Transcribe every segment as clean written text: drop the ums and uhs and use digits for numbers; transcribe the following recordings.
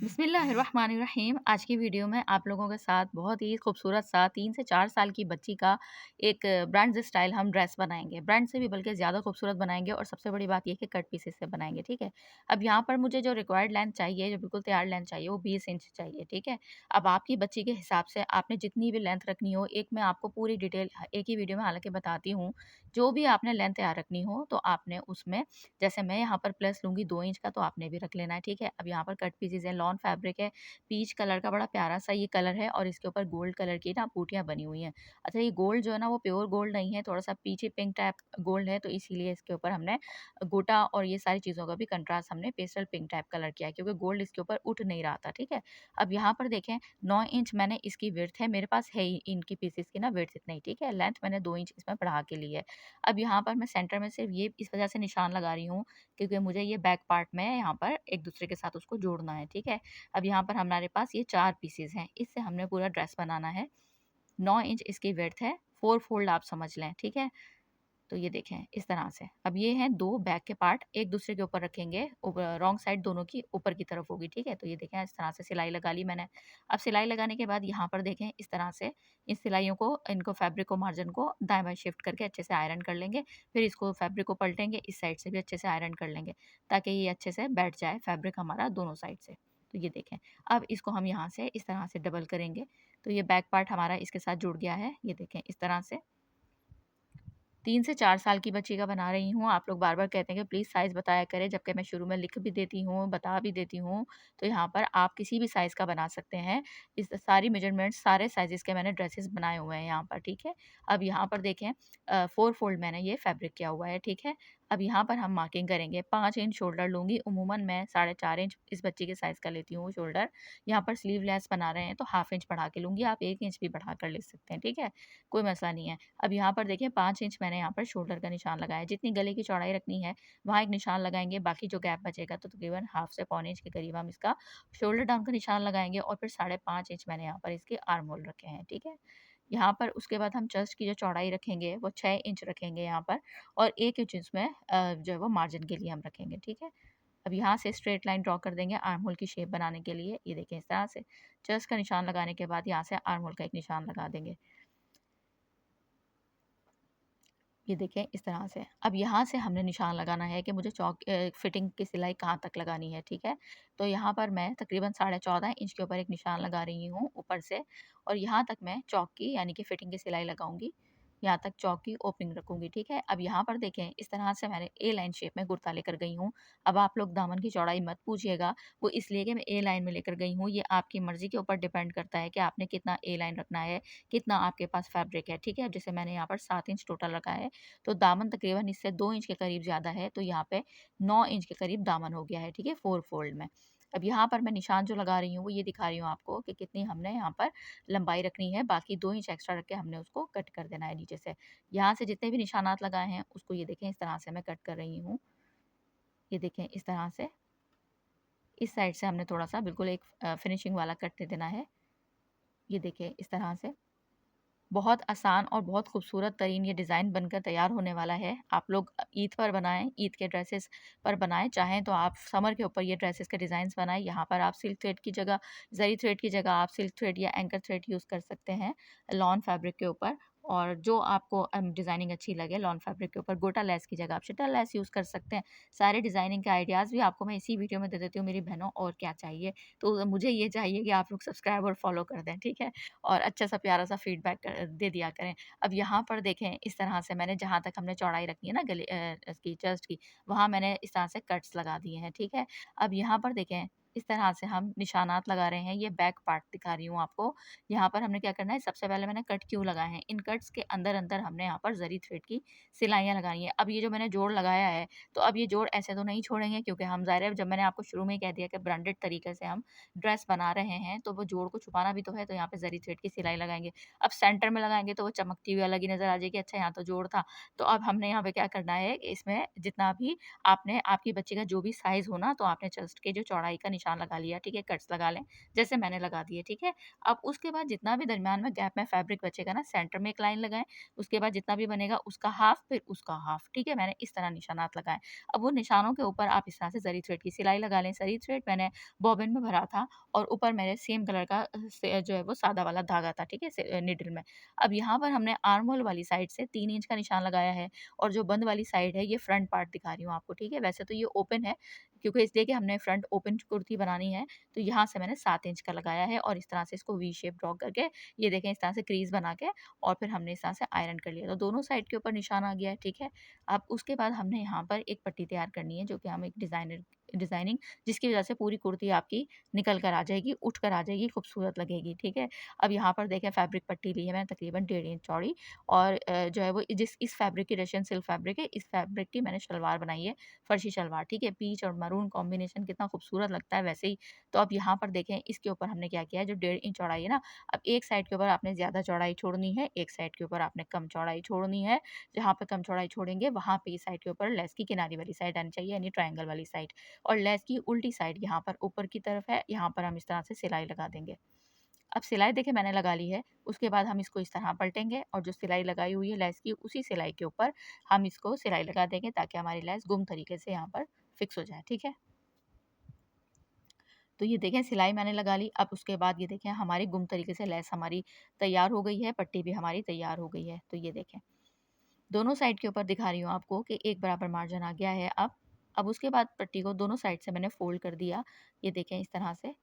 बिस्मिल्लाहिर्रहमानिर्रहीम। आज की वीडियो में आप लोगों के साथ बहुत ही खूबसूरत सा 3 से 4 साल की बच्ची का एक ब्रांड स्टाइल हम ड्रेस बनाएँगे। ब्रांड से भी बल्कि ज़्यादा खूबसूरत बनाएँगे और सबसे बड़ी बात ये है कि कट पीसेस से बनाएँगे, ठीक है? अब यहाँ पर मुझे जो रिक्वायर्ड लेंथ चाहिए, जो बिल्कुल तैयार लेंथ चाहिए वो 20 इंच चाहिए, ठीक है? अब आपकी बच्ची के हिसाब से आपने जितनी भी लेंथ रखनी हो, एक मैं आपको पूरी डिटेल एक ही वीडियो में हालाँकि बताती हूँ। जो भी आपने लेंथ तैयार रखनी हो तो आपने उसमें जैसे मैं यहाँ पर प्लस लूँगी 2 इंच का तो आपने भी रख लेना है, ठीक है? अब यहाँ पर कट पीसेज़ है, लॉन फैब्रिक है, पीच कलर का बड़ा प्यारा-सा ये कलर है और इसके ऊपर गोल्ड कलर की ना बूटियाँ बनी हुई हैं। अच्छा ये गोल्ड जो है ना वो प्योर गोल्ड नहीं है, थोड़ा-सा पीछे पिंक टाइप गोल्ड है तो इसीलिए इसके ऊपर हमने गोटा और ये सारी चीज़ों का भी कंट्रास्ट हमने पेस्टल पिंक टाइप कलर किया है क्योंकि गोल्ड इसके ऊपर उठ नहीं रहा था, ठीक है? अब यहाँ पर देखें 9 इंच मैंने इसकी विड्थ है, मेरे पास है ही इनकी पीसेस की ना विड्थ इतनी, ठीक है? लेंथ मैंने 2 इंच इसमें बढ़ा के ली है। अब यहाँ पर मैं सेंटर में सिर्फ ये इस वज़ह से निशान लगा रही हूँ क्योंकि मुझे ये बैक पार्ट में यहाँ पर एक दूसरे के साथ उसको जोड़ना है, ठीक है? अब यहाँ पर हमारे पास ये 4 पीसेज़ हैं, इससे हमने पूरा ड्रेस बनाना है। 9 इंच इसकी विड्थ है, 4 फोल्ड आप समझ लें, ठीक है? तो ये देखें इस तरह से। अब ये हैं 2 बैक के पार्ट एक दूसरे के ऊपर रखेंगे, रॉन्ग साइड दोनों की ऊपर की तरफ होगी, ठीक है? तो ये देखें इस तरह से सिलाई लगा ली मैंने। अब सिलाई लगाने के बाद यहाँ पर देखें इस तरह से इन सिलाइयों को इनको फैब्रिक को मार्जिन को दाएँ-बाएँ शिफ्ट करके अच्छे से आयरन कर लेंगे। फिर इसको फैब्रिक को पलटेंगे, इस साइड से भी अच्छे से आयरन कर लेंगे, ताकि ये अच्छे से बैठ जाए फैब्रिक हमारा दोनों साइड से। तो ये देखें, अब इसको हम यहाँ से इस तरह से डबल करेंगे, तो ये बैक पार्ट हमारा इसके साथ जुड़ गया है। ये देखें इस तरह से 3 से 4 साल की बच्ची का बना रही हूँ। आप लोग बार-बार कहते हैं कि प्लीज़ साइज़ बताया करें, जबकि मैं शुरू में लिख भी देती हूँ, बता भी देती हूँ। तो यहाँ पर आप किसी भी साइज़ का बना सकते हैं। इस सारी मेजरमेंट्स सारे साइज़ेज़ के मैंने ड्रेसेस बनाए हुए हैं यहाँ पर, ठीक है? अब यहाँ पर देखें 4 फोल्ड मैंने ये फैब्रिक किया हुआ है, ठीक है? अब यहाँ पर हम मार्किंग करेंगे, 5 इंच शोल्डर लूँगी। उमूमन मैं साढ़े 4 इंच इस बच्ची के साइज़ का लेती हूँ शोल्डर। यहाँ पर स्लीवलेस बना रहे हैं तो हाफ इंच बढ़ा के लूँगी, आप 1 इंच भी बढ़ाकर ले सकते हैं, ठीक है? कोई मसला नहीं है। अब यहाँ पर देखिए 5 इंच मैंने यहाँ पर शोल्डर का निशान लगाया है। जितनी गले की चौड़ाई रखनी है, वहाँ एक निशान लगाएँगे, बाकी जो गैप बचेगा तो तकरीबन हाफ से पौने इंच के करीब हम इसका शोल्डर डाउन का निशान लगाएँगे और फिर साढ़े 5 इंच मैंने यहाँ पर इसके आर्म होल रखे हैं, ठीक है? यहाँ पर उसके बाद हम चेस्ट की जो चौड़ाई रखेंगे, वो 6 इंच रखेंगे यहाँ पर और 1 इंच इसमें जो है वो मार्जिन के लिए हम रखेंगे, ठीक है? अब यहाँ से स्ट्रेट लाइन ड्रॉ कर देंगे आर्म होल की शेप बनाने के लिए। ये देखिए इस तरह से। चेस्ट का निशान लगाने के बाद यहाँ से आर्म होल का एक निशान लगा देंगे। ये देखें इस तरह से। अब यहाँ से हमने निशान लगाना है कि मुझे फिटिंग की सिलाई कहाँ तक लगानी है, ठीक है? तो यहाँ पर मैं तकरीबन साढ़े 14 इंच के ऊपर एक निशान लगा रही हूँ ऊपर से और यहाँ तक मैं चौक की यानी कि फिटिंग की सिलाई लगाऊँगी। यहाँ तक चौक की ओपनिंग रखूँगी, ठीक है? अब यहाँ पर देखें इस तरह से मैंने ए लाइन शेप में कुर्ता लेकर गई हूँ। अब आप लोग दामन की चौड़ाई मत पूछिएगा, वो इसलिए कि मैं ए लाइन में लेकर गई हूँ। ये आपकी मर्ज़ी के ऊपर डिपेंड करता है कि आपने कितना ए लाइन रखना है, कितना आपके पास फैब्रिक है, ठीक है? जैसे मैंने यहाँ पर 7 इंच टोटल रखा है। तो दामन तकरीबन इससे 2 इंच के करीब ज़्यादा है, तो यहाँ पे 9 इंच के करीब दामन हो गया है, ठीक है? 4 फोल्ड में। अब यहाँ पर मैं निशान जो लगा रही हूँ, वो ये दिखा रही हूँ आपको कि कितनी हमने यहाँ पर लंबाई रखनी है, बाकी 2 इंच एक्स्ट्रा रख के हमने उसको कट कर देना है नीचे से। यहाँ से जितने भी निशानात लगाए हैं, उसको ये देखें इस तरह से मैं कट कर रही हूँ। ये देखें इस तरह से। इस साइड से हमने थोड़ा-सा बिल्कुल एक फिनिशिंग वाला कट दे देना है। ये देखिए इस तरह से। बहुत आसान और बहुत खूबसूरत तरीन ये डिज़ाइन बनकर तैयार होने वाला है। आप लोग ईद पर बनाएँ, ईद के ड्रेसेस पर बनाएँ, चाहें तो आप समर के ऊपर ये ड्रेसेस के डिज़ाइन्स बनाएँ। यहाँ पर आप सिल्क थ्रेड की जगह ज़री थ्रेड की जगह आप सिल्क थ्रेड या एंकर थ्रेड यूज़ कर सकते हैं, लॉन फैब्रिक के ऊपर और जो आपको डिज़ाइनिंग अच्छी लगे लॉन फैब्रिक के ऊपर गोटा लेस की जगह आप शिटा लेस यूज़ कर सकते हैं। सारे डिज़ाइनिंग के आइडियाज़ भी आपको मैं इसी वीडियो में दे देती हूँ मेरी बहनों और क्या चाहिए। तो मुझे ये चाहिए कि आप लोग सब्सक्राइब और फॉलो कर दें, ठीक है? और अच्छा-सा प्यारा-सा फीडबैक दे दिया करें। अब यहाँ पर देखें इस तरह से मैंने जहाँ तक हमने चौड़ाई रखनी है ना इसकी चेस्ट की, वहाँ मैंने इस तरह से कट्स लगा दिए हैं, ठीक है? अब यहाँ पर देखें इस तरह से हम निशानात लगा रहे हैं, ये बैक पार्ट दिखा रही हूँ आपको। यहाँ पर हमने क्या करना है, सबसे पहले मैंने कट क्यों लगाए हैं, इन कट्स के अंदर-अंदर हमने यहाँ पर ज़री थ्रेड की सिलाइयाँ लगानी है। अब ये जो मैंने जोड़ लगाया है, तो अब ये जोड़ ऐसे तो नहीं छोड़ेंगे क्योंकि हम ज़ाहिर है जब मैंने आपको शुरू में ही कह दिया कि ब्रांडेड तरीके से हम ड्रेस बना रहे हैं, तो वो जोड़ को छुपाना भी तो है, तो यहाँ पे ज़री थ्रेड की सिलाई लगाएँगे। अब सेंटर में लगाएँगे तो वो चमकती हुई अलग ही नज़र आ जाएगी, अच्छा यहाँ तो जोड़ था। तो अब हमने यहाँ पे क्या करना है, इसमें जितना भी आपने आपकी बच्ची का जो भी साइज़ हो ना, तो आपने चेस्ट के जो चौड़ाई का निशान लगा लिया, ठीक है, कट्स लगा लें, जैसे मैंने लगा दिए, ठीक है। अब उसके बाद जितना भी दरमियान में गैप में फैब्रिक बचेगा ना, सेंटर में एक लाइन लगाएँ, उसके बाद जितना भी बनेगा उसका हाफ, फिर उसका हाफ, ठीक है, मैंने इस तरह निशानात लगाए। अब वो निशानों के ऊपर आप इस तरह से ज़री थ्रेड की सिलाई लगा लें। ज़री थ्रेड मैंने बॉबिन में भरा था और ऊपर मेरे सेम कलर का से जो है वो सादा वाला धागा था, ठीक है, निडल में। अब यहाँ पर हमने आर्म होल वाली साइड से 3 इंच का निशान लगाया है और जो बंद वाली साइड है, ये फ्रंट पार्ट दिखा रही हूँ आपको, ठीक है। वैसे तो ये ओपन है, क्योंकि इसलिए कि हमने फ्रंट ओपन कुर्ती बनानी है, तो यहाँ से मैंने 7 इंच का लगाया है और इस तरह से इसको वी शेप ड्रॉ करके, ये देखें इस तरह से क्रीज़ बना के और फिर हमने इस तरह से आयरन कर लिया। तो दोनों साइड के ऊपर निशान आ गया है, ठीक है। अब उसके बाद हमने यहाँ पर एक पट्टी तैयार करनी है, जो कि हम एक डिज़ाइनिंग जिसकी वज़ह से पूरी कुर्ती आपकी निकल कर आ जाएगी, उठ कर आ जाएगी, खूबसूरत लगेगी, ठीक है। अब यहाँ पर देखें फैब्रिक पट्टी ली है मैंने तकरीबन 1.5 इंच चौड़ी और जो है वो जिस इस फैब्रिक की रशियन सिल्क फैब्रिक है, इस फैब्रिक की मैंने शलवार बनाई है, फर्शी शलवार, ठीक है। पीच और मैरून कॉम्बिनेशन कितना खूबसूरत लगता है वैसे ही। तो अब यहाँ पर देखें इसके ऊपर हमने क्या किया है, जो 1.5 इंच चौड़ाई है ना, अब एक साइड के ऊपर आपने ज़्यादा चौड़ाई छोड़नी है, एक साइड के ऊपर आपने कम चौड़ाई छोड़नी है। जहाँ पे कम चौड़ाई छोड़ेंगे, वहाँ पे इस साइड के ऊपर लेस की किनारी वाली साइड आनी चाहिए, यानी ट्रायंगल वाली साइड और लेस की उल्टी साइड यहाँ पर ऊपर की तरफ है, यहाँ पर हम इस तरह से सिलाई लगा देंगे। अब सिलाई देखिए मैंने लगा ली है, उसके बाद हम इसको इस तरह पलटेंगे और जो सिलाई लगाई हुई है लेस की, उसी सिलाई के ऊपर हम इसको सिलाई लगा देंगे ताकि हमारी लेस गुम तरीके से यहाँ पर फिक्स हो जाए, ठीक है। तो ये देखें सिलाई मैंने लगा ली। अब उसके बाद ये देखें हमारी गुम तरीके से लेस हमारी तैयार हो गई है, पट्टी भी हमारी तैयार हो गई है। तो ये देखें, दोनों साइड के ऊपर दिखा रही हूँ आपको कि एक बराबर मार्जिन आ गया है अब उसके बाद पट्टी को दोनों साइड से मैंने फ़ोल्ड कर दिया, ये देखें इस तरह से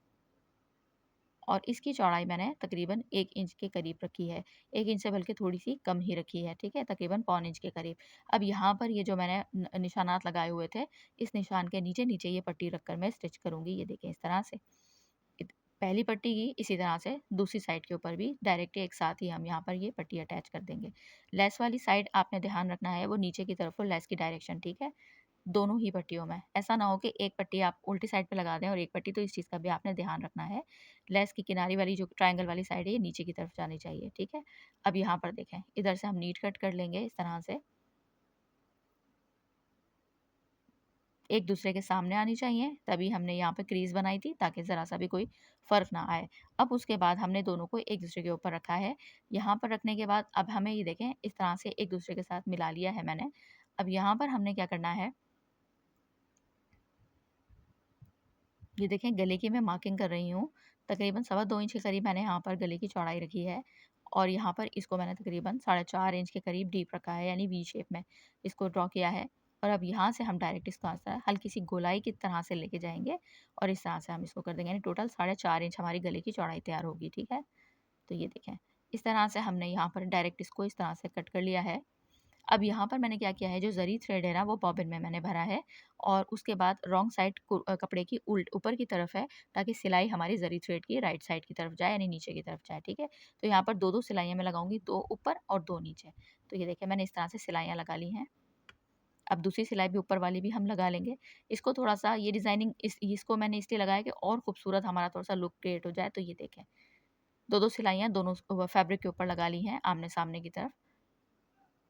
और इसकी चौड़ाई मैंने तकरीबन 1 इंच के करीब रखी है। 1 इंच से बल्कि थोड़ी-सी कम ही रखी है, ठीक है? तकरीबन पौन इंच के करीब। अब यहाँ पर ये जो मैंने निशानात लगाए हुए थे, इस निशान के नीचे-नीचे ये पट्टी रखकर मैं स्टिच करूँगी, ये देखें इस तरह से। इत पहली पट्टी की इसी तरह से दूसरी साइड के ऊपर भी डायरेक्ट एक साथ ही हम यहाँ पर ये पट्टी अटैच कर देंगे। लेस वाली साइड आपने ध्यान रखना है वो नीचे की तरफ हो लेस की डायरेक्शन, ठीक है? दोनों ही पट्टियों में। ऐसा ना हो कि एक पट्टी आप उल्टी साइड पे लगा दें और एक पट्टी, तो इस चीज़ का भी आपने ध्यान रखना है। लेस की किनारी वाली जो ट्रायंगल वाली साइड है ये नीचे की तरफ जानी चाहिए, ठीक है? अब यहाँ पर देखें, इधर से हम नीट कट कर लेंगे इस तरह से। एक दूसरे के सामने आनी चाहिए, तभी हमने यहाँ पे क्रीज़ बनाई थी ताकि ज़रा-सा भी कोई फ़र्क ना आए। अब उसके बाद हमने दोनों को एक दूसरे के ऊपर रखा है। यहाँ पर रखने के बाद अब हमें ये देखें इस तरह से एक दूसरे के साथ मिला लिया है मैंने। अब यहाँ पर हमने क्या करना है, ये देखें गले की मैं मार्किंग कर रही हूँ। तकरीबन सवा 2 इंच के करीब मैंने यहाँ पर गले की चौड़ाई रखी है और यहाँ पर इसको मैंने तकरीबन साढ़े 4 इंच के करीब डीप रखा है, यानी वी शेप में इसको ड्रॉ किया है। और अब यहाँ से हम डायरेक्ट इसको ऐसा हल्की सी गोलाई की तरह से लेके जाएँगे और इस तरह से हम इसको कर देंगे, यानी टोटल साढ़े 4 इंच हमारी गले की चौड़ाई तैयार होगी, ठीक है? तो ये देखें, इस तरह से हमने यहाँ पर डायरेक्ट इसको इस तरह से कट कर लिया है। अब यहाँ पर मैंने क्या किया है, जो ज़री थ्रेड है ना वो बॉबिन में मैंने भरा है और उसके बाद रॉन्ग साइड कपड़े की उल्ट ऊपर की तरफ है, ताकि सिलाई हमारी ज़री थ्रेड की राइट साइड की तरफ जाए, यानी नीचे की तरफ जाए, ठीक है। तो यहाँ पर 2-2 सिलाइयाँ मैं लगाऊंगी, 2 ऊपर और 2 नीचे। तो ये देखिए मैंने इस तरह से सिलाइयाँ लगा ली हैं। अब दूसरी सिलाई भी ऊपर वाली भी हम लगा लेंगे। इसको थोड़ा-सा ये डिज़ाइनिंग इसको मैंने इसलिए लगाया कि और खूबसूरत हमारा थोड़ा-सा लुक क्रिएट हो जाए। तो ये देखें, 2-2 सिलाइयाँ दोनों फैब्रिक के ऊपर लगा ली हैं आमने-सामने की तरफ।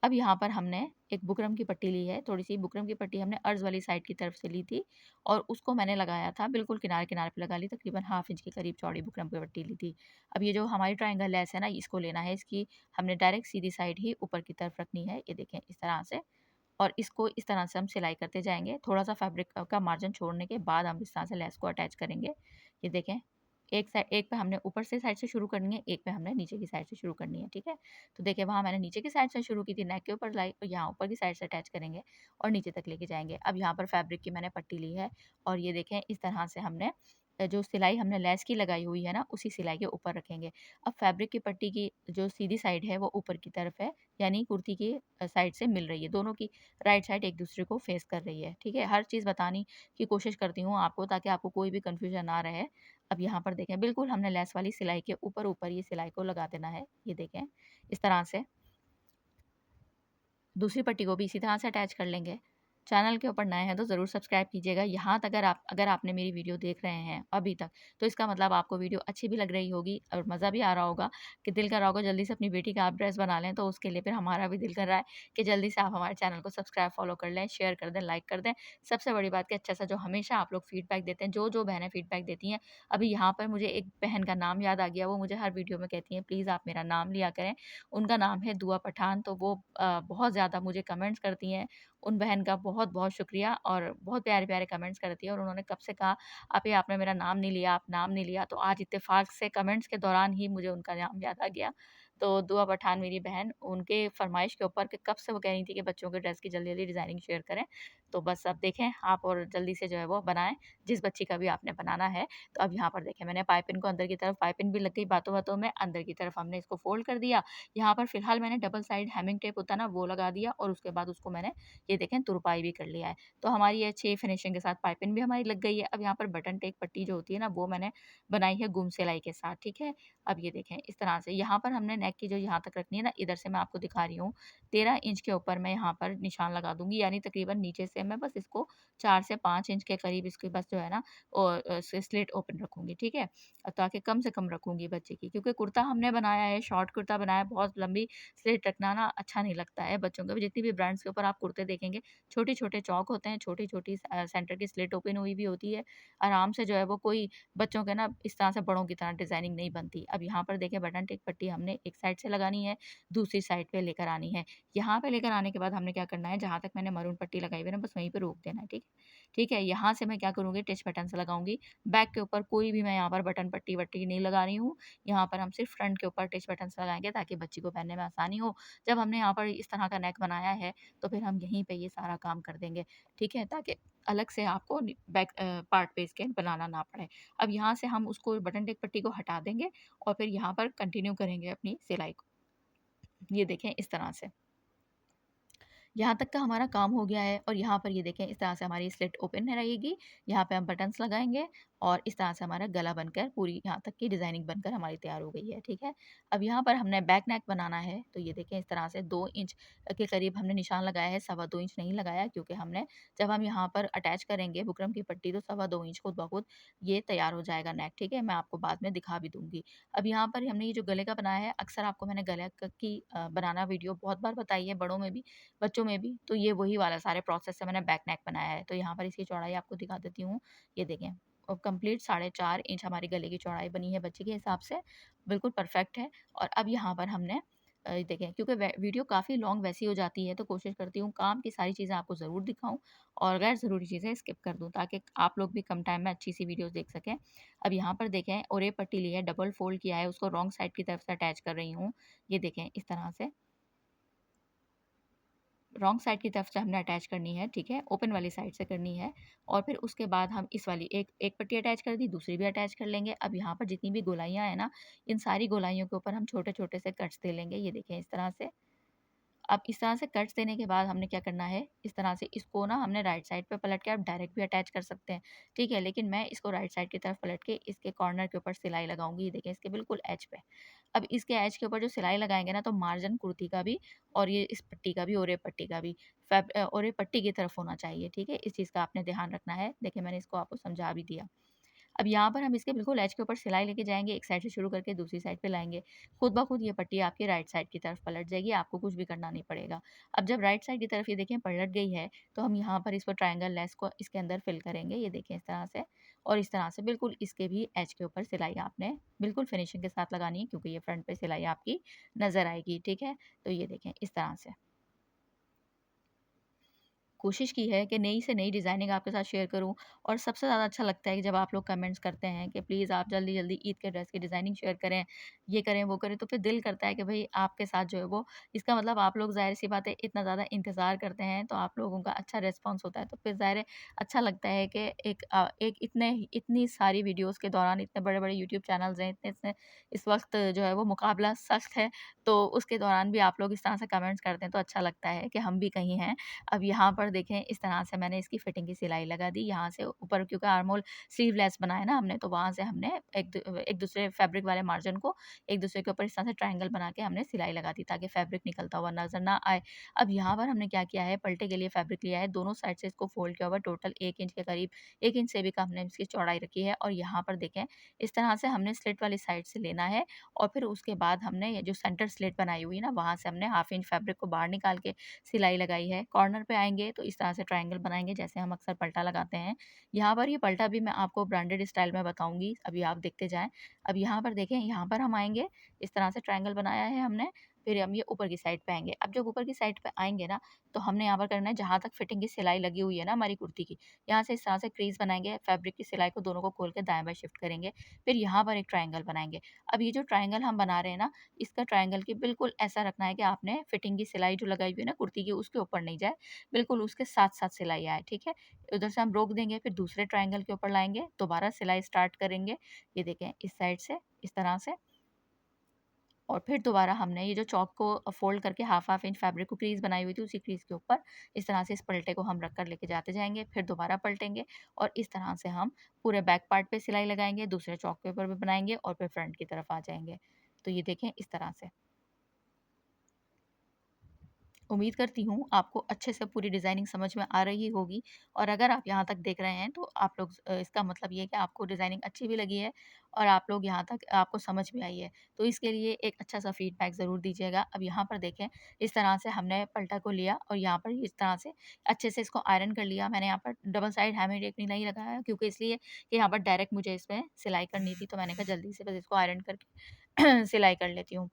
अब यहाँ पर हमने एक बुकरम की पट्टी ली है, थोड़ी-सी बुकरम की पट्टी हमने अर्ज़ वाली साइड की तरफ से ली थी और उसको मैंने लगाया था, बिल्कुल किनारे-किनारे पे लगा ली, तकरीबन हाफ इंच के करीब चौड़ी बुकरम की पट्टी ली थी। अब ये जो हमारी ट्रायंगल लेस है ना, इसको लेना है, इसकी हमने डायरेक्ट सीधी साइड ही ऊपर की तरफ रखनी है, ये देखें इस तरह से और इसको इस तरह से हम सिलाई करते जाएँगे। थोड़ा-सा फैब्रिक का मार्जिन छोड़ने के बाद हम इस तरह से लेस को अटैच करेंगे। ये देखें, एक पे हमने ऊपर से साइड से शुरू करनी है, एक पे हमने नीचे की साइड से शुरू करनी है, ठीक है? तो देखिए वहाँ मैंने नीचे की साइड से शुरू की थी, नेक के ऊपर लाई, और यहाँ ऊपर की साइड से अटैच करेंगे और नीचे तक लेके जाएँगे। अब यहाँ पर फैब्रिक की मैंने पट्टी ली है और ये देखें इस तरह से हमने जो सिलाई हमने लेस की लगाई हुई है ना, उसी सिलाई के ऊपर रखेंगे। अब फैब्रिक की पट्टी की जो सीधी साइड है वो ऊपर की तरफ है, यानी कुर्ती की साइड से मिल रही है, दोनों की राइट साइड एक दूसरे को फेस कर रही है, ठीक है? हर चीज़ बताने की कोशिश करती हूँ आपको, ताकि आपको कोई भी कन्फ्यूज़न ना रहे। अब यहाँ पर देखें, बिल्कुल हमने लेस वाली सिलाई के ऊपर-ऊपर ये सिलाई को लगा देना है, ये देखें इस तरह से। दूसरी पट्टी को भी इसी तरह से अटैच कर लेंगे। चैनल के ऊपर नए हैं तो ज़रूर सब्सक्राइब कीजिएगा। यहाँ तक अगर आपने मेरी वीडियो देख रहे हैं अभी तक, तो इसका मतलब आपको वीडियो अच्छी भी लग रही होगी और मज़ा भी आ रहा होगा कि दिल कर रहा होगा जल्दी से अपनी बेटी का आप ड्रेस बना लें, तो उसके लिए फिर हमारा भी दिल कर रहा है कि जल्दी से आप हमारे चैनल को सब्सक्राइब, फ़ॉलो कर लें, शेयर कर दें, लाइक कर दें। सबसे बड़ी बात कि अच्छा-सा जो हमेशा आप लोग फीडबैक देते हैं, जो बहनें फीडबैक देती हैं, अभी यहाँ पर मुझे एक बहन का नाम याद आ गया, वो मुझे हर वीडियो में कहती हैं, "प्लीज़ आप मेरा नाम लिया करें।" उनका नाम है दुआ पठान, तो वो बहुत ज़्यादा मुझे कमेंट्स करती हैं। उन बहन का बहुत-बहुत शुक्रिया और बहुत प्यारे-प्यारे कमेंट्स करती है और उन्होंने कब से कहा, "आपी आपने मेरा नाम नहीं लिया, आप नाम नहीं लिया।" तो आज इत्तेफ़ाक से कमेंट्स के दौरान ही मुझे उनका नाम याद आ गया। तो दुआ पठान मेरी बहन, उनके फ़रमाइश के ऊपर कि कब से वो कह रही थी कि बच्चों के ड्रेस की जल्दी-जल्दी डिज़ाइनिंग शेयर करें। तो बस अब देखें आप और जल्दी से जो है वो बनाएँ, जिस बच्ची का भी आपने बनाना है। तो अब यहाँ पर देखें मैंने पाइपिंग को अंदर की तरफ पाइपिंग भी लग गई बातों-बातों में, अंदर की तरफ हमने इसको फ़ोल्ड कर दिया। यहाँ पर फ़िलहाल मैंने डबल साइड हेमिंग टेप होता है ना, वो लगा दिया और उसके बाद उसको मैंने ये देखें तुरपाई भी कर लिया है। तो हमारी ये अच्छी फिनिशिंग के साथ पाइपिंग भी हमारी लग गई है। अब यहाँ पर बटन टेक पट्टी जो होती है ना, वो मैंने बनाई है गुम सिलाई के साथ, ठीक है? अब ये देखें इस तरह से यहाँ पर हमने नेक की जो यहाँ तक रखनी है ना, इधर से मैं आपको दिखा रही हूँ 13 इंच के ऊपर मैं यहाँ पर निशान लगा दूँगी, यानी तकरीबन नीचे से मैं बस इसको 4 से 5 इंच के करीब इसकी बस जो है ना स्लिट ओपन रखूँगी, ठीक है? ताकि कम से कम रखूँगी बच्चे की, क्योंकि कुर्ता हमने बनाया है, शॉर्ट कुर्ता बनाया है, बहुत लंबी स्लिट रखना ना अच्छा नहीं लगता है बच्चों को भी। जितनी भी ब्रांड्स के ऊपर आप कुर्ते देखेंगे, छोटे-छोटे चौक होते हैं, छोटी-छोटी सेंटर की स्लिट ओपन हुई भी होती है। आराम से जो है वो कोई बच्चों के ना इस तरह से बड़ों की तरह डिज़ाइनिंग नहीं बनती। अब यहाँ पर देखिए बटन टिक पट्टी हमने एक साइड से लगानी है, दूसरी साइड पे लेकर आनी है। यहाँ पे लेकर आने के बाद हमने क्या करना है, जहाँ तक मैंने मरून पट्टी लगाई हुई है ना, बस वहीं पे रोक देना है, ठीक है? ठीक है, यहाँ से मैं क्या करूँगी, टिच बटन से लगाऊँगी। बैक के ऊपर कोई भी मैं यहाँ पर बटन पट्टी-वट्टी नहीं लगा रही हूँ। यहाँ पर हम सिर्फ़ फ्रंट के ऊपर टिच बटन से लगाएँगे ताकि बच्ची को पहनने में आसानी हो। जब हमने यहाँ पर इस तरह का नेक बनाया है, तो फिर हम यहीं पे ये सारा काम कर देंगे, ठीक है? ताकि अलग से आपको बैक पार्ट पे इसके बनाना ना पड़े। अब यहाँ से हम उसको बटन टेक पट्टी को हटा देंगे और फिर यहाँ पर कंटिन्यू करेंगे अपनी सिलाई को। ये देखें इस तरह से। यहाँ तक का हमारा काम हो गया है और यहाँ पर ये देखें इस तरह से हमारी स्लिट ओपन रहेगी। यहाँ पे हम बटन्स लगाएँगे और इस तरह से हमारा गला बनकर पूरी यहाँ तक की डिज़ाइनिंग बनकर हमारी तैयार हो गई है, ठीक है? अब यहाँ पर हमने बैक नेक बनाना है, तो ये देखें इस तरह से 2 इंच के करीब हमने निशान लगाया है, सवा 2 इंच नहीं लगाया, क्योंकि हमने जब हम यहाँ पर अटैच करेंगे बुकरम की पट्टी तो सवा 2 इंच खुद ब खुद ये तैयार हो जाएगा नेक, ठीक है? मैं आपको बाद में दिखा भी दूँगी। अब यहाँ पर हमने ये जो गले का बनाया है, अक्सर आपको मैंने गले क की बनाना वीडियो बहुत बार बताई है, बड़ों में भी बच्चों में भी, तो ये वही वाला सारे प्रोसेस से मैंने बैक नेक बनाया है। तो यहाँ पर इसकी चौड़ाई आपको दिखा देती हूँ। ये देखें कंप्लीट 4.5 इंच हमारी गले की चौड़ाई बनी है बच्चे के हिसाब से, बिल्कुल परफेक्ट है। और अब यहाँ पर हमने देखें क्योंकि वीडियो काफ़ी लॉन्ग वैसी हो जाती है, तो कोशिश करती हूँ काम की सारी चीज़ें आपको ज़रूर दिखाऊँ और गैर ज़रूरी चीज़ें स्किप कर दूँ, ताकि आप लोग भी कम टाइम में अच्छी सी वीडियोज़ देख सकें। अब यहाँ पर देखें और ये पट्टी ली है, डबल फोल्ड किया है, उसको रॉन्ग साइड की तरफ से अटैच कर रही हूँ। ये देखें इस तरह से रॉन्ग साइड की तरफ से हमने अटैच करनी है, ठीक है? ओपन वाली साइड से करनी है और फिर उसके बाद हम इस वाली एक पट्टी अटैच कर दी, दूसरी भी अटैच कर लेंगे। अब यहाँ पर जितनी भी गोलाइयाँ हैं ना, इन सारी गोलाइयों के ऊपर हम छोटे-छोटे से कट्स दे लेंगे। ये देखें इस तरह से। अब इस तरह से कट्स देने के बाद हमने क्या करना है, इस तरह से इसको ना हमने राइट साइड पे पलट के आप डायरेक्ट भी अटैच कर सकते हैं, ठीक है? लेकिन मैं इसको राइट साइड की तरफ पलट के इसके कॉर्नर के ऊपर सिलाई लगाऊँगी, ये देखें इसके बिल्कुल एज पे। अब इसके एज के ऊपर जो सिलाई लगाएँगे ना, तो मार्जिन कुर्ती का भी और ये इस पट्टी का भी और ये पट्टी का भी और ये पट्टी की तरफ होना चाहिए, ठीक है? इस चीज़ का आपने ध्यान रखना है। देखिए मैंने इसको आपको समझा भी दिया। अब यहाँ पर हम इसके बिल्कुल एज के ऊपर सिलाई लेके जाएँगे, एक साइड से शुरू करके दूसरी साइड पे लाएँगे। खुद ब खुद ये पट्टी आपकी राइट साइड की तरफ पलट जाएगी, आपको कुछ भी करना नहीं पड़ेगा। अब जब राइट साइड की तरफ ये देखें पलट गई है, तो हम यहाँ पर इसको ट्रायंगल लेस को इसके अंदर फिल करेंगे, ये देखें इस तरह से और इस तरह से बिल्कुल इसके भी एज के ऊपर सिलाई आपने बिल्कुल फिनिशिंग के साथ लगानी है, क्योंकि ये फ्रंट पे सिलाई आपकी नज़र आएगी, ठीक है? तो ये देखें इस तरह से। कोशिश की है कि नई से नई डिज़ाइनिंग आपके साथ शेयर करूँ और सबसे ज़्यादा अच्छा लगता है कि जब आप लोग कमेंट्स करते हैं कि प्लीज़ आप जल्दी-जल्दी ईद के ड्रेस की डिज़ाइनिंग शेयर करें, ये करें, वो करें, तो फिर दिल करता है कि भई आपके साथ जो है वो इसका मतलब आप लोग ज़ाहिर-सी बात है इतना ज़्यादा इंतज़ार करते हैं, तो आप लोगों का अच्छा रिस्पॉन्स होता है, तो फिर ज़ाहिर है अच्छा लगता है कि एक इतनी सारी वीडियोज़ के दौरान इतने बड़े-बड़े यूट्यूब चैनल्स हैं, इतने इस वक़्त जो है वो मुकाबला सख्त है, तो उसके दौरान भी आप लोग इस तरह से कमेंट्स करते हैं, तो अच्छा लगता है कि हम भी कहीं हैं। अब यहाँ पर देखें इस तरह से मैंने इसकी फिटिंग की सिलाई लगा दी। यहाँ से ऊपर क्योंकि आर्महोल स्लीवलेस बनाया ना हमने, तो वहाँ से हमने एक दूसरे फैब्रिक वाले मार्जिन को एक दूसरे के ऊपर इस तरह से ट्रायंगल बना के हमने सिलाई लगा दी ताकि फैब्रिक निकलता हुआ नज़र ना आए। अब यहाँ पर हमने क्या किया है, पलटे के लिए फैब्रिक लिया है, दोनों साइड से इसको फ़ोल्ड किया हुआ टोटल 1 इंच के करीब, 1 इंच से भी कम हमने इसकी चौड़ाई रखी है और यहाँ पर देखें इस तरह से हमने स्लिट वाली साइड से लेना है और फिर उसके बाद हमने ये जो सेंटर स्लिट बनाई हुई है ना, वहाँ से हमने हाफ इंच फैब्रिक को बाहर निकाल के सिलाई लगाई है। कॉर्नर पे आएँगे तो इस तरह से ट्रायंगल बनाएँगे जैसे हम अक्सर पलटा लगाते हैं। यहाँ पर ये पलटा भी मैं आपको ब्रांडेड स्टाइल में बताऊँगी, अभी आप देखते जाएँ। अब यहाँ पर देखें, यहाँ पर हम आएँगे, इस तरह से ट्रायंगल बनाया है हमने, फिर हम ये ऊपर की साइड पे आएँगे। अब जब ऊपर की साइड पे आएँगे ना, तो हमने यहाँ पर करना है जहाँ तक फिटिंग की सिलाई लगी हुई है ना हमारी कुर्ती की, यहाँ से इस तरह से क्रीज़ बनाएँगे, फैब्रिक की सिलाई को दोनों को खोल के दाएँ-बाएँ शिफ्ट करेंगे, फिर यहाँ पर एक ट्रायंगल बनाएँगे। अब ये जो ट्रायंगल हम बना रहे हैं ना, इसका ट्रायंगल की बिल्कुल ऐसा रखना है कि आपने फिटिंग की सिलाई जो लगाई हुई है ना कुर्ती की, उसके ऊपर नहीं जाए, बिल्कुल उसके साथ-साथ सिलाई आए, ठीक है? उधर से हम रोक देंगे, फिर दूसरे ट्रायंगल के ऊपर लाएँगे, दोबारा सिलाई स्टार्ट करेंगे। ये देखें इस साइड से, इस तरह से, और फिर दोबारा हमने ये जो चौक को फ़ोल्ड करके हाफ इंच फैब्रिक को क्रीज़ बनाई हुई थी, उसी क्रीज़ के ऊपर इस तरह से इस पलटे को हम रख कर लेके जाते जाएँगे, फिर दोबारा पलटेंगे और इस तरह से हम पूरे बैक पार्ट पे सिलाई लगाएँगे, दूसरे चौक के ऊपर भी बनाएँगे और फिर फ्रंट की तरफ आ जाएँगे। तो ये देखें इस तरह से। उम्मीद करती हूँ आपको अच्छे से पूरी डिज़ाइनिंग समझ में आ रही होगी और अगर आप यहाँ तक देख रहे हैं तो आप लोग इसका मतलब ये है कि आपको डिज़ाइनिंग अच्छी भी लगी है और आप लोग यहाँ तक आपको समझ भी आई है। तो इसके लिए एक अच्छा-सा फीडबैक ज़रूर दीजिएगा। अब यहाँ पर देखें, इस तरह से हमने पलटा को लिया और यहाँ पर इस तरह से अच्छे से इसको आयरन कर लिया। मैंने यहाँ पर डबल साइड हैमर टेप नहीं लगाया क्योंकि इसलिए कि यहाँ पर डायरेक्ट मुझे इसमें सिलाई करनी थी, तो मैंने कहा जल्दी से बस इसको आयरन करके सिलाई कर लेती हूँ।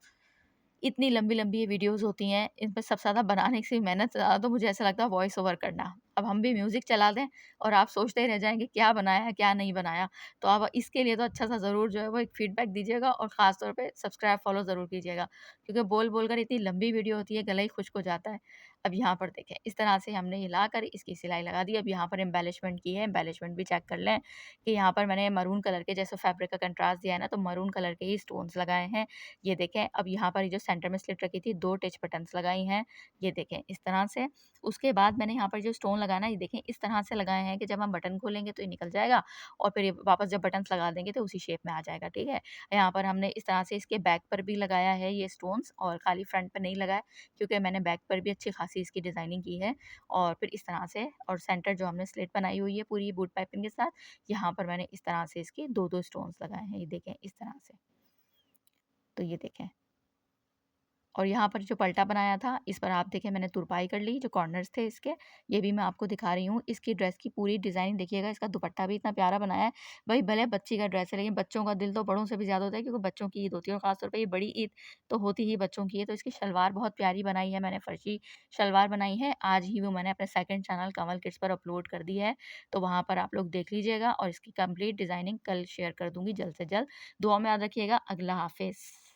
इतनी लंबी-लंबी ये वीडियोज़ होती हैं, इन पे सबसे ज़्यादा बनाने से मेहनत से ज़्यादा तो मुझे ऐसा लगता है वॉइस ओवर करना। अब हम भी म्यूज़िक चला दें और आप सोचते ही रह जाएँगे क्या बनाया है, क्या नहीं बनाया। तो आप इसके लिए तो अच्छा-सा ज़रूर जो है वो एक फीडबैक दीजिएगा और ख़ास तौर पे सब्सक्राइब, फ़ॉलो ज़रूर कीजिएगा। क्योंकि बोल-बोल कर इतनी लंबी वीडियो होती है, गला ही खुश्क हो जाता है। अब यहाँ पर देखें, इस तरह से हमने ये लाकर इसकी सिलाई लगा दी। अब यहाँ पर एम्बेलिशमेंट की है, एम्बेलिशमेंट भी चेक कर लें कि यहाँ पर मैंने मरून कलर के जैसे फैब्रिक का कंट्रास्ट दिया है ना, तो मरून कलर के ही स्टोन्स लगाए हैं। ये देखें, अब यहाँ पर ये जो सेंटर में स्लिट रखी थी 2 टिच बटन्स लगाई हैं, ये देखें इस तरह से। उसके बाद मैंने यहाँ पर जो स्टोन लगाना है, ये देखें इस तरह से लगाए हैं कि जब हम बटन खोलेंगे तो ये निकल जाएगा और फिर ये वापस जब बटन्स लगा देंगे तो उसी शेप में आ जाएगा, ठीक है। यहाँ पर हमने इस तरह से इसके बैक पर भी लगाया है ये स्टोन्स और खाली फ्रंट पे नहीं लगाया क्योंकि मैंने बैक पर भी अच्छी खासी इसकी डिज़ाइनिंग की है। और फिर इस तरह से, और सेंटर जो हमने स्लिट बनाई हुई है पूरी बूट पाइपिंग के साथ, यहाँ पर मैंने इस तरह से इसके 2-2 स्टोन्स लगाए हैं, ये देखें इस तरह से। तो ये देखें। और यहाँ पर जो पलटा बनाया था, इस पर आप देखें मैंने तुरपाई कर ली, जो कॉर्नर्स थे इसके, ये भी मैं आपको दिखा रही हूँ। इसकी ड्रेस की पूरी डिज़ाइन देखिएगा, इसका दुपट्टा भी इतना प्यारा बनाया है। भई भले बच्ची का ड्रेस है, लेकिन बच्चों का दिल तो बड़ों से भी ज़्यादा होता है क्योंकि बच्चों की ईद होती है और ख़ास तौर पे ये बड़ी ईद तो होती ही बच्चों की है। तो इसकी शलवार बहुत प्यारी बनाई है, मैंने फर्शी शलवार बनाई है। आज ही वो मैंने अपने सेकंड चैनल कमल किड्स पर अपलोड कर दी है, तो वहाँ पर आप लोग देख लीजिएगा और इसकी कंप्लीट डिज़ाइनिंग कल शेयर कर दूँगी जल्द से जल्द। दुआ में याद रखिएगा। अल्लाह हाफ़िज़।